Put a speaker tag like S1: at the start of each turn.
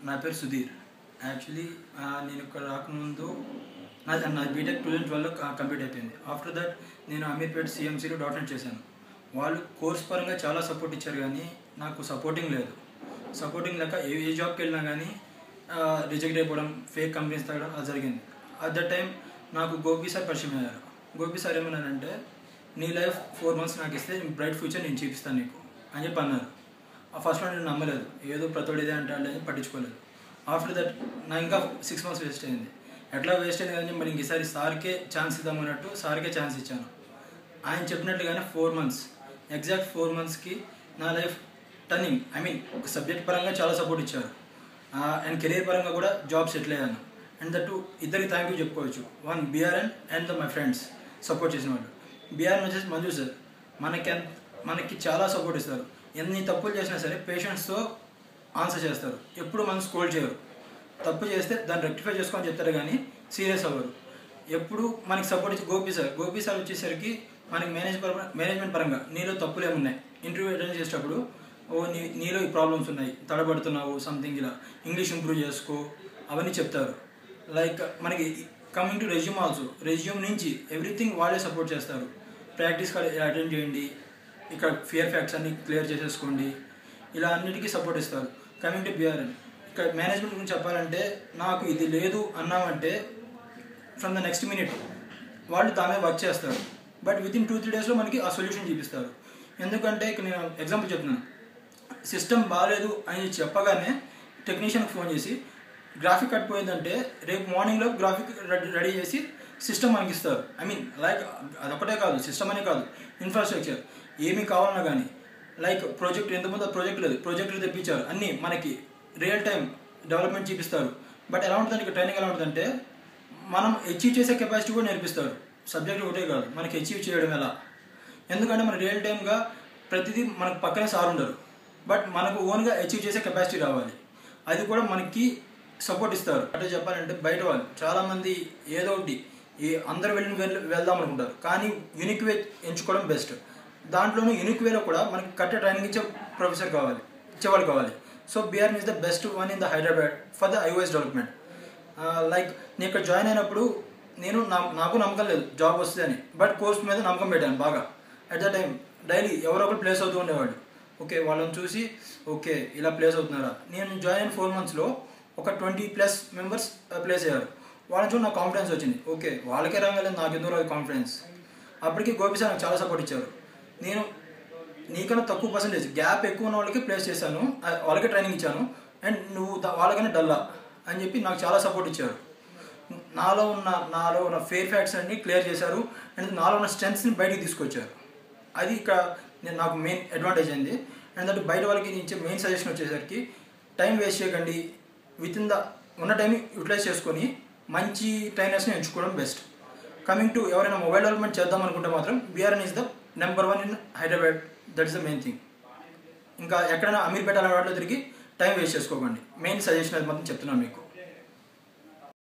S1: నా పేరు సుధీర్. యాక్చువల్లీ నేను ఇక్కడ రాకముందు నా బీటెక్ 2012లో కంప్లీట్ అయిపోయింది. ఆఫ్టర్ దట్ నేను అమీర్పేట్ సిఎంసీలో .NET చేశాను. వాళ్ళు కోర్స్ పరంగా చాలా సపోర్ట్ ఇచ్చారు, కానీ నాకు సపోర్టింగ్ లేదు. సపోర్టింగ్ లేక ఏ జాబ్కి వెళ్ళినా కానీ రిజెక్ట్ అయిపోవడం, ఫేక్ కంపెనీస్ తగ్గడం అది జరిగింది. అట్ దట్ టైం నాకు గోపి సార్ పరిచయం అయ్యారు. గోపి సార్ ఏమన్నారంటే, నీ లైఫ్ 4 months నాకు ఇస్తే బ్రైట్ ఫ్యూచర్ నేను చూపిస్తాను నీకు అని చెప్పి అన్నారు. ఫస్ట్లో నేను నమ్మలేదు, ఏదో ప్రతోడు ఇదే అంటే అనేది పట్టించుకోలేదు. ఆఫ్టర్ దట్ నాకు ఇంకా 6 months వేస్ట్ అయింది. ఎట్లా వేస్ట్ అయింది కానీ మరి ఇంకసారి సార్కే ఛాన్స్ ఇద్దామన్నట్టు సార్కే ఛాన్స్ ఇచ్చాను. ఆయన చెప్పినట్టుగానే 4 months, ఎగ్జాక్ట్ 4 monthsకి నా లైఫ్ టర్నింగ్. ఒక సబ్జెక్ట్ పరంగా చాలా సపోర్ట్ ఇచ్చారు, అండ్ కెరీర్ పరంగా కూడా జాబ్ సెటిల్ అయ్యాను. అండ్ దట్టు ఇద్దరికి థ్యాంక్ యూ చెప్పుకోవచ్చు. One BRN and my friends support చేసిన వాళ్ళు. బిఆర్ఎన్ వచ్చేసి మంజు సార్, మనకి చాలా సపోర్ట్ ఇస్తారు. ఎన్ని తప్పులు చేసినా సరే పేషెంట్స్తో ఆన్సర్ చేస్తారు. ఎప్పుడు మనం స్కోల్డ్ చేయరు. తప్పు చేస్తే దాన్ని రెక్టిఫై చేసుకోని చెప్తారు, కానీ సీరియస్ అవ్వరు. ఎప్పుడు మనకి సపోర్ట్ ఇచ్చి గోపి సార్ వచ్చేసరికి మనకి మేనేజ్మెంట్ పరంగా నీలో తప్పులు ఏమున్నాయి, ఇంటర్వ్యూ అటెండ్ చేసేటప్పుడు నీలో ఈ ప్రాబ్లమ్స్ ఉన్నాయి, తడబడుతున్నావు, సంథింగ్ ఇలా ఇంగ్లీష్ ఇంప్రూవ్ చేసుకో అవన్నీ చెప్తారు. లైక్ మనకి coming to resume also, resume నుంచి ఎవ్రీథింగ్ వాళ్ళే సపోర్ట్ చేస్తారు. ప్రాక్టీస్ అటెండ్ చేయండి, ఇక్కడ ఫియర్ ఫ్యాక్ట్స్ అన్ని క్లియర్ చేసేసుకోండి, ఇలా అన్నిటికీ సపోర్ట్ ఇస్తారు. కమింగ్ టు బిఆర్ఎన్, ఇక్కడ మేనేజ్మెంట్ గురించి చెప్పాలంటే, నాకు ఇది లేదు అన్నామంటే ఫ్రమ్ ద నెక్స్ట్ మినిట్ వాళ్ళు దాని వర్క్ చేస్తారు. బట్ వితిన్ 2-3 daysలో మనకి ఆ సొల్యూషన్ చూపిస్తారు. ఎందుకంటే ఇక్కడ నేను ఎగ్జాంపుల్ చెప్తున్నాను, సిస్టమ్ బాగాలేదు అని చెప్పగానే టెక్నీషియన్కి ఫోన్ చేసి గ్రాఫిక్ కట్ పోయిందంటే రేపు మార్నింగ్లో గ్రాఫిక్ రెడీ చేసి సిస్టమ్ మనకి ఇస్తారు. లైక్ అదొకటే కాదు, సిస్టమ్ అనే కాదు, ఇన్ఫ్రాస్ట్రక్చర్ ఏమి కావాలన్నా కానీ, లైక్ ప్రాజెక్ట్ ఎంతమంది ప్రాజెక్ట్ లేదు, ప్రాజెక్టులు తెప్పించారు, అన్నీ మనకి రియల్ టైం డెవలప్మెంట్ చూపిస్తారు. బట్ ఎలా ఉంటుందంటే ఇక్కడ ట్రైనింగ్ ఎలా ఉంటుందంటే, మనం అచీవ్ చేసే కెపాసిటీ కూడా నేర్పిస్తారు. సబ్జెక్ట్ ఒకటే కాదు, మనకి అచీవ్ చేయడం ఎలా. ఎందుకంటే మన రియల్ టైమ్గా ప్రతిదీ మనకు పక్కనే సార్ ఉండరు, బట్ మనకు ఓన్గా అచీవ్ చేసే కెపాసిటీ రావాలి. అది కూడా మనకి సపోర్ట్ ఇస్తారు. అంటే చెప్పాలంటే బయట వాళ్ళు చాలామంది ఏదో ఒకటి అందరు వెళ్దాం అనుకుంటారు, కానీ యూనిక్ వే ఎంచుకోవడం బెస్ట్. దాంట్లోనూ యూనిక్ వేలో కూడా మనకి కరెక్ట్ ట్రైనింగ్ ఇచ్చేవాళ్ళు కావాలి. So BRN is the best one in the Hyderabad for the iOS development. Like నేను ఇక్కడ జాయిన్ అయినప్పుడు నాకు నమ్మకం లేదు జాబ్ వస్తుంది అని, బట్ కోర్స్ మీద నమ్మకం పెట్టాను బాగా. అట్ ద టైం డైలీ ఎవరో ఒకరు ప్లేస్ అవుతూ ఉండేవాళ్ళు. ఓకే, వాళ్ళని చూసి ఓకే ఇలా ప్లేస్ అవుతున్నారా. నేను జాయిన్ అయిన 4 monthsలో ఒక 20+ members ప్లేస్ అయ్యారు. వాళ్ళని చూసి నాకు కాన్ఫిడెన్స్ వచ్చింది. ఓకే, వాళ్ళకే రాగలేదు, నాకు ఎందుకు రాదు కాన్ఫిడెన్స్. అప్పటికి గోపి సార్ నాకు చాలా సపోర్ట్ ఇచ్చారు. నేను నీకన్నా తక్కువ పర్సెంటేజ్ గ్యాప్ ఎక్కువ ఉన్న వాళ్ళకి ప్లేస్ చేశాను, వాళ్ళకే ట్రైనింగ్ ఇచ్చాను, అండ్ నువ్వు వాళ్ళకనే డల్లా అని చెప్పి నాకు చాలా సపోర్ట్ ఇచ్చారు. నాలో ఉన్న ఫేర్ ఫ్యాక్ట్స్ అన్ని క్లియర్ చేశారు, అండ్ నాలో ఉన్న స్ట్రెంగ్త్స్ని బయటికి తీసుకొచ్చారు. అది ఇక్కడ నాకు మెయిన్ అడ్వాంటేజ్ అయింది. అండ్ దట్ బయట వాళ్ళకి ఇచ్చే మెయిన్ సజెషన్ వచ్చేసరికి, టైం వేస్ట్ చేయకండి, వితిన్ ద ఉన్న టైంని యూటిలైజ్ చేసుకొని మంచి ట్రైనర్స్ని ఎంచుకోవడం బెస్ట్. కమింగ్ టు ఎవరైనా మొబైల్ డెవలప్మెంట్ చేద్దాం అనుకుంటే మాత్రం BRN is the number 1 in Hyderabad. That is the main thing. ఇంకా ఎక్కడైనా అమీర్పేట అనే వాటిలో తిరిగి టైం వేస్ట్ చేసుకోకండి. మెయిన్ సజెషన్ అది మాత్రం చెప్తున్నాను మీకు.